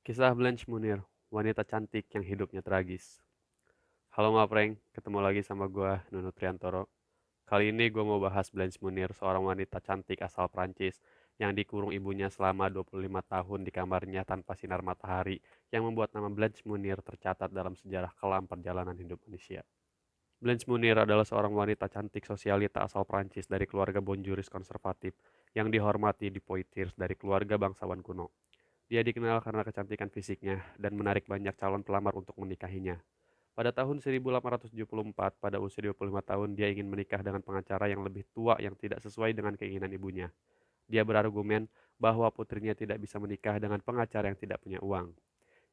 Kisah Blanche Munir, wanita cantik yang hidupnya tragis. Halo Mapreng, ketemu lagi sama gue, Nunu Triantoro. Kali ini gue mau bahas Blanche Munir, seorang wanita cantik asal Prancis yang dikurung ibunya selama 25 tahun di kamarnya tanpa sinar matahari, yang membuat nama Blanche Munir tercatat dalam sejarah kelam perjalanan hidup manusia. Blanche Munir adalah seorang wanita cantik sosialita asal Prancis dari keluarga bonjuris konservatif yang dihormati di Poitiers dari keluarga bangsawan kuno. Dia dikenal karena kecantikan fisiknya dan menarik banyak calon pelamar untuk menikahinya. Pada tahun 1874, pada usia 25 tahun, dia ingin menikah dengan pengacara yang lebih tua yang tidak sesuai dengan keinginan ibunya. Dia berargumen bahwa putrinya tidak bisa menikah dengan pengacara yang tidak punya uang.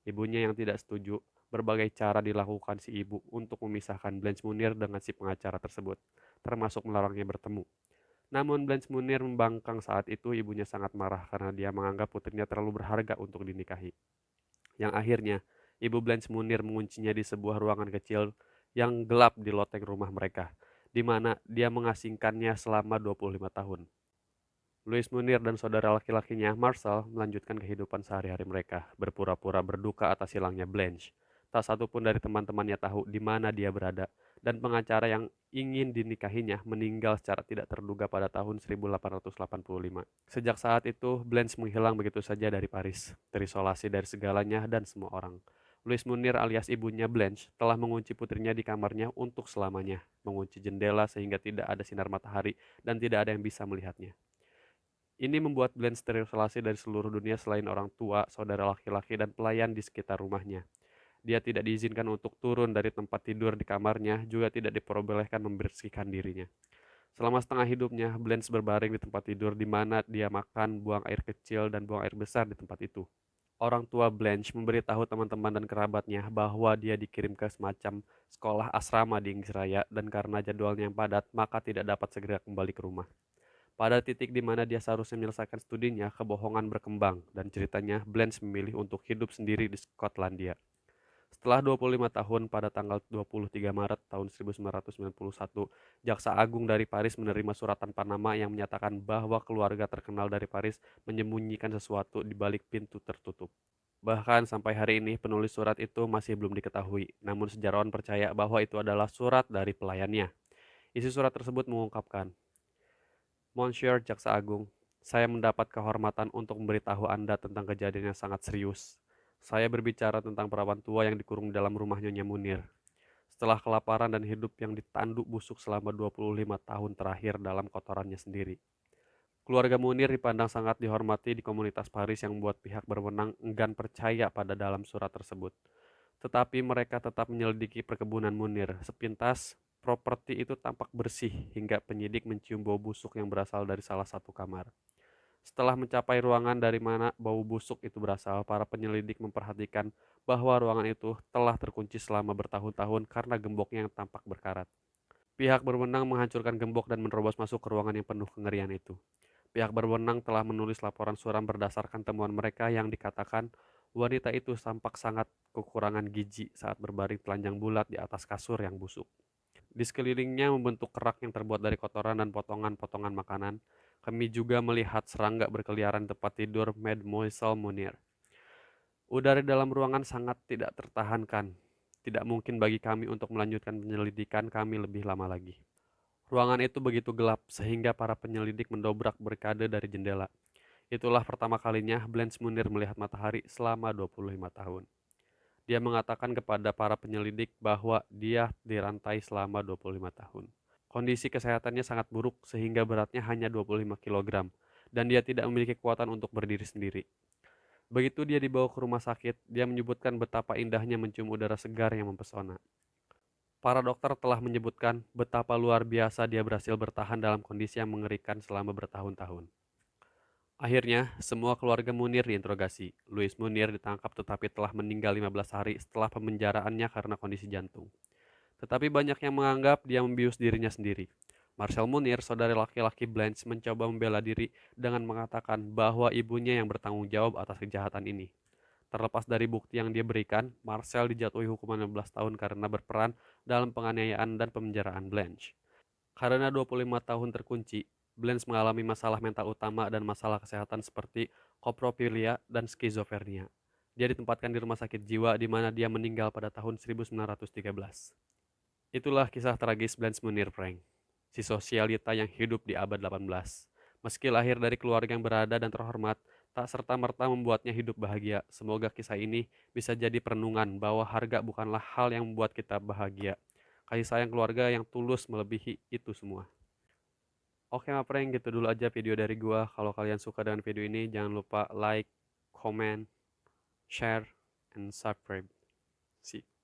Ibunya yang tidak setuju, berbagai cara dilakukan si ibu untuk memisahkan Blanche Munir dengan si pengacara tersebut, termasuk melarangnya bertemu. Namun Blanche Munir membangkang saat itu ibunya sangat marah karena dia menganggap putrinya terlalu berharga untuk dinikahi. Yang akhirnya, ibu Blanche Munir menguncinya di sebuah ruangan kecil yang gelap di loteng rumah mereka, di mana dia mengasingkannya selama 25 tahun. Louis Munir dan saudara laki-lakinya, Marcel, melanjutkan kehidupan sehari-hari mereka, berpura-pura berduka atas hilangnya Blanche. Tak satu pun dari teman-temannya tahu di mana dia berada, dan pengacara yang ingin dinikahinya meninggal secara tidak terduga pada tahun 1885. Sejak saat itu, Blanche menghilang begitu saja dari Paris, terisolasi dari segalanya dan semua orang. Louis Munir alias ibunya Blanche telah mengunci putrinya di kamarnya untuk selamanya, mengunci jendela sehingga tidak ada sinar matahari dan tidak ada yang bisa melihatnya. Ini membuat Blanche terisolasi dari seluruh dunia selain orang tua, saudara laki-laki, dan pelayan di sekitar rumahnya. Dia tidak diizinkan untuk turun dari tempat tidur di kamarnya, juga tidak diperbolehkan membersihkan dirinya. Selama setengah hidupnya, Blanche berbaring di tempat tidur di mana dia makan, buang air kecil, dan buang air besar di tempat itu. Orang tua Blanche memberitahu teman-teman dan kerabatnya bahwa dia dikirim ke semacam sekolah asrama di Inggris Raya dan karena jadwalnya yang padat, maka tidak dapat segera kembali ke rumah. Pada titik di mana dia seharusnya menyelesaikan studinya, kebohongan berkembang, dan ceritanya Blanche memilih untuk hidup sendiri di Skotlandia. Setelah 25 tahun, pada tanggal 23 Maret tahun 1991, Jaksa Agung dari Paris menerima surat tanpa nama yang menyatakan bahwa keluarga terkenal dari Paris menyembunyikan sesuatu di balik pintu tertutup. Bahkan sampai hari ini penulis surat itu masih belum diketahui, namun sejarawan percaya bahwa itu adalah surat dari pelayannya. Isi surat tersebut mengungkapkan, Monsieur Jaksa Agung, saya mendapat kehormatan untuk memberitahu Anda tentang kejadian yang sangat serius. Saya berbicara tentang perawan tua yang dikurung dalam rumah Nyonya Munir. Setelah kelaparan dan hidup yang ditanduk busuk selama 25 tahun terakhir dalam kotorannya sendiri. Keluarga Munir dipandang sangat dihormati di komunitas Paris yang membuat pihak berwenang enggan percaya pada dalam surat tersebut. Tetapi mereka tetap menyelidiki perkebunan Munir. Sepintas, properti itu tampak bersih hingga penyidik mencium bau busuk yang berasal dari salah satu kamar. Setelah mencapai ruangan dari mana bau busuk itu berasal, para penyelidik memperhatikan bahwa ruangan itu telah terkunci selama bertahun-tahun karena gemboknya yang tampak berkarat. Pihak berwenang menghancurkan gembok dan menerobos masuk ke ruangan yang penuh kengerian itu. Pihak berwenang telah menulis laporan suram berdasarkan temuan mereka yang dikatakan wanita itu tampak sangat kekurangan gizi saat berbaring telanjang bulat di atas kasur yang busuk. Di sekelilingnya membentuk kerak yang terbuat dari kotoran dan potongan-potongan makanan. Kami juga melihat serangga berkeliaran di tempat tidur Mademoiselle Munir. Udara di dalam ruangan sangat tidak tertahankan. Tidak mungkin bagi kami untuk melanjutkan penyelidikan kami lebih lama lagi. Ruangan itu begitu gelap sehingga para penyelidik mendobrak berkade dari jendela. Itulah pertama kalinya Blanche Munir melihat matahari selama 25 tahun. Dia mengatakan kepada para penyelidik bahwa dia dirantai selama 25 tahun. Kondisi kesehatannya sangat buruk sehingga beratnya hanya 25 kilogram dan dia tidak memiliki kekuatan untuk berdiri sendiri. Begitu dia dibawa ke rumah sakit, dia menyebutkan betapa indahnya mencium udara segar yang mempesona. Para dokter telah menyebutkan betapa luar biasa dia berhasil bertahan dalam kondisi yang mengerikan selama bertahun-tahun. Akhirnya, semua keluarga Munir diinterogasi. Louis Munir ditangkap tetapi telah meninggal 15 hari setelah pemenjaraannya karena kondisi jantung. Tetapi banyak yang menganggap dia membius dirinya sendiri. Marcel Munir, saudara laki-laki Blanche, mencoba membela diri dengan mengatakan bahwa ibunya yang bertanggung jawab atas kejahatan ini. Terlepas dari bukti yang dia berikan, Marcel dijatuhi hukuman 15 tahun karena berperan dalam penganiayaan dan pemenjaraan Blanche. Karena 25 tahun terkunci, Blanche mengalami masalah mental utama dan masalah kesehatan seperti koprofilia dan skizofrenia. Dia ditempatkan di rumah sakit jiwa di mana dia meninggal pada tahun 1913. Itulah kisah tragis Blends Munir, Frank. Si sosialita yang hidup di abad 18. Meski lahir dari keluarga yang berada dan terhormat, tak serta-merta membuatnya hidup bahagia. Semoga kisah ini bisa jadi perenungan bahwa harga bukanlah hal yang membuat kita bahagia. Kasih sayang keluarga yang tulus melebihi itu semua. Oke, Ma Prank, gitu dulu aja video dari gua. Kalau kalian suka dengan video ini, jangan lupa like, comment, share, and subscribe. See you.